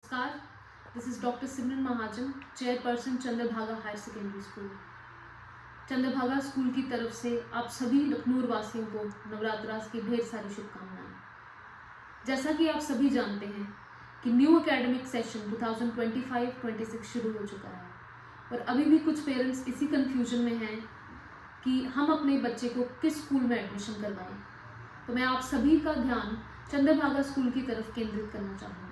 नमस्कार, this is doctor Simran Mahajan, chairperson Chandrabhaga higher secondary school. Chandrabhaga school की तरफ से आप सभी लखनऊ वासियों को नवरात्रास की ढेर सारी शुभकामनाएं। जैसा कि आप सभी जानते हैं कि न्यू एकेडमिक सेशन 2025-26 शुरू हो चुका है और अभी भी कुछ पेरेंट्स इसी कंफ्यूजन में हैं कि हम अपने बच्चे को किस स्कूल में एडमिशन करवाएं। तो मैं आप सभी का ध्यान चंद्रभागा स्कूल की तरफ केंद्रित करना चाहूँगी।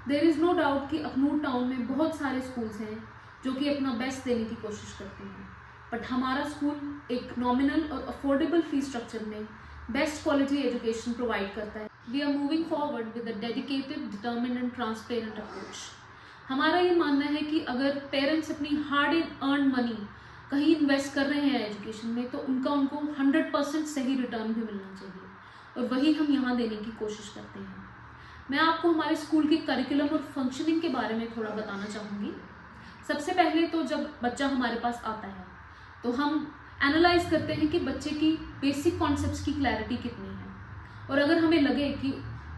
देयर इज़ नो डाउट कि अखनूर टाउन में बहुत सारे स्कूल्स हैं जो कि अपना बेस्ट देने की कोशिश करते हैं, बट हमारा स्कूल एक नॉमिनल और अफोर्डेबल फी स्ट्रक्चर में बेस्ट क्वालिटी एजुकेशन प्रोवाइड करता है। We are moving forward with a dedicated, determined and transparent approach. हमारा ये मानना है कि अगर पेरेंट्स अपनी हार्ड एंड अर्न मनी कहीं इन्वेस्ट कर रहे हैं एजुकेशन में, तो उनको 100% सही रिटर्न भी मिलना चाहिए, और वही हम यहाँ देने की कोशिश करते हैं। मैं आपको हमारे स्कूल के करिकुलम और फंक्शनिंग के बारे में थोड़ा बताना चाहूँगी। सबसे पहले तो जब बच्चा हमारे पास आता है तो हम एनालाइज करते हैं कि बच्चे की बेसिक कॉन्सेप्ट्स की क्लैरिटी कितनी है, और अगर हमें लगे कि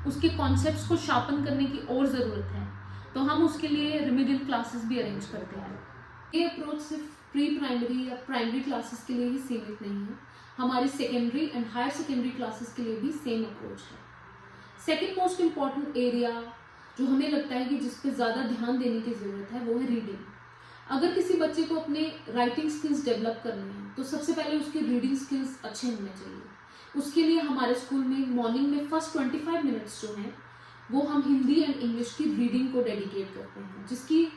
उसके कॉन्सेप्ट्स को शार्पन करने की और ज़रूरत है तो हम उसके लिए रेमेडियल क्लासेस भी अरेंज करते हैं। ये अप्रोच सिर्फ प्री प्राइमरी या प्राइमरी क्लासेस के लिए ही सीमित नहीं है, हमारी secondary and higher secondary classes के लिए भी सेम अप्रोच है। सेकेंड मोस्ट इम्पॉर्टेंट एरिया जो हमें लगता है कि जिस पे ज़्यादा ध्यान देने की ज़रूरत है वो है रीडिंग। अगर किसी बच्चे को अपने राइटिंग स्किल्स डेवलप करने हैं तो सबसे पहले उसके रीडिंग स्किल्स अच्छे होने चाहिए। उसके लिए हमारे स्कूल में मॉर्निंग में फर्स्ट 25 मिनट्स जो हैं वो हम हिंदी एंड इंग्लिश की रीडिंग को डेडिकेट करते हैं, जिसकी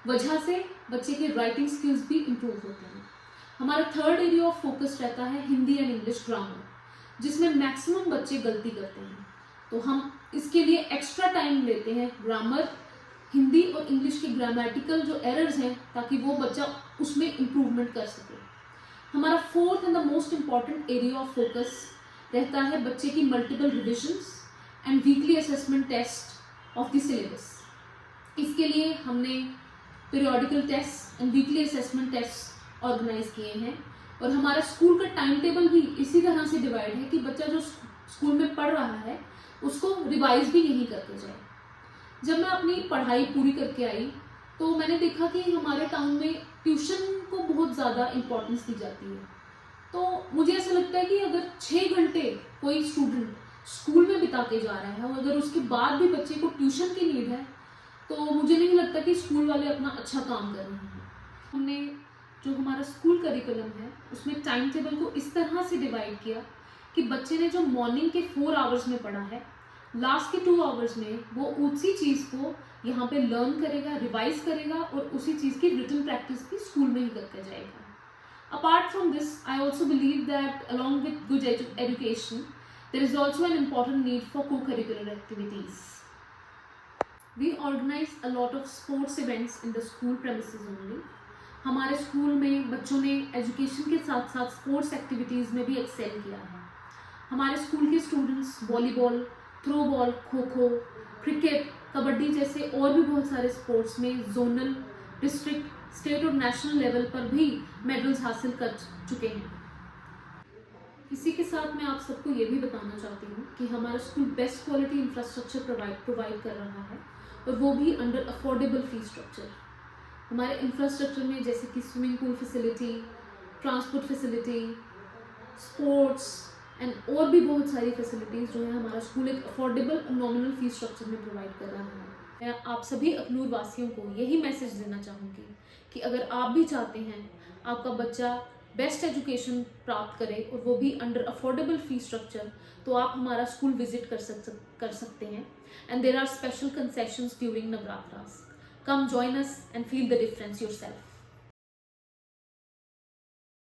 वजह से बच्चे के राइटिंग स्किल्स भी इम्प्रूव होते हैं। हमारा थर्ड एरिया ऑफ फोकस रहता है हिंदी एंड इंग्लिश ग्रामर, जिसमें मैक्सिमम बच्चे गलती करते हैं, तो हम इसके लिए एक्स्ट्रा टाइम लेते हैं ग्रामर, हिंदी और इंग्लिश के ग्रामेटिकल जो एरर्स हैं, ताकि वो बच्चा उसमें इम्प्रूवमेंट कर सके। हमारा fourth and the most important area of focus रहता है बच्चे की multiple revisions and weekly assessment test of the syllabus. इसके लिए हमने periodical test and weekly assessment test organise किए हैं, और हमारा स्कूल का टाइम टेबल भी इसी तरह से डिवाइड है कि बच्चा जो स्कूल में पढ़ रहा है उसको रिवाइज भी यहीं करके जाए। जब मैं अपनी पढ़ाई पूरी करके आई तो मैंने देखा कि हमारे टाउन में ट्यूशन को बहुत ज़्यादा इम्पोर्टेंस दी जाती है। तो मुझे ऐसा लगता है कि अगर 6 घंटे कोई स्टूडेंट स्कूल में बिता के जा रहा है और अगर उसके बाद भी बच्चे को ट्यूशन की नीड है, तो मुझे नहीं लगता कि स्कूल वाले अपना अच्छा काम कर रहे हैं। हमने जो हमारा स्कूल करिकुलम है उसमें टाइम टेबल को इस तरह से डिवाइड किया कि बच्चे ने जो मॉर्निंग के 4 आवर्स में पढ़ा है, लास्ट के 2 आवर्स में वो उसी चीज़ को यहाँ पे लर्न करेगा, रिवाइज करेगा, और उसी चीज़ की रिटन प्रैक्टिस भी स्कूल में ही करके जाएगा। Apart from this, I also believe that along with good education there is also an important need for co curricular activities. We organise a lot of sports events in the school premises only. हमारे school में बच्चों ने education के साथ साथ sports activities में भी Excel किया है। हमारे स्कूल के students volleyball, throw ball, kho kho, cricket, kabaddi जैसे और भी बहुत सारे स्पोर्ट्स में जोनल, डिस्ट्रिक्ट, स्टेट और नेशनल लेवल पर भी मेडल्स हासिल कर चुके हैं। इसी के साथ मैं आप सबको ये भी बताना चाहती हूँ कि हमारा school best quality infrastructure provide कर रहा है, और वो भी अंडर अफोर्डेबल फी स्ट्रक्चर। हमारे इंफ्रास्ट्रक्चर में जैसे कि swimming pool facility, transport facility, sports and और भी बहुत सारी फैसिलिटीज़ जो है हमारा स्कूल एक अफोर्डेबल और नॉमिनल फी स्ट्रक्चर में प्रोवाइड कर रहा है। मैं आप सभी अखनूर वासियों को यही मैसेज देना चाहूँगी कि अगर आप भी चाहते हैं आपका बच्चा बेस्ट एजुकेशन प्राप्त करे और वो भी अंडर अफोर्डेबल फी स्ट्रक्चर, तो आप हमारा स्कूल विजिट कर सकते हैं, and there are special concessions during Navratras. Come join us and feel the difference yourself.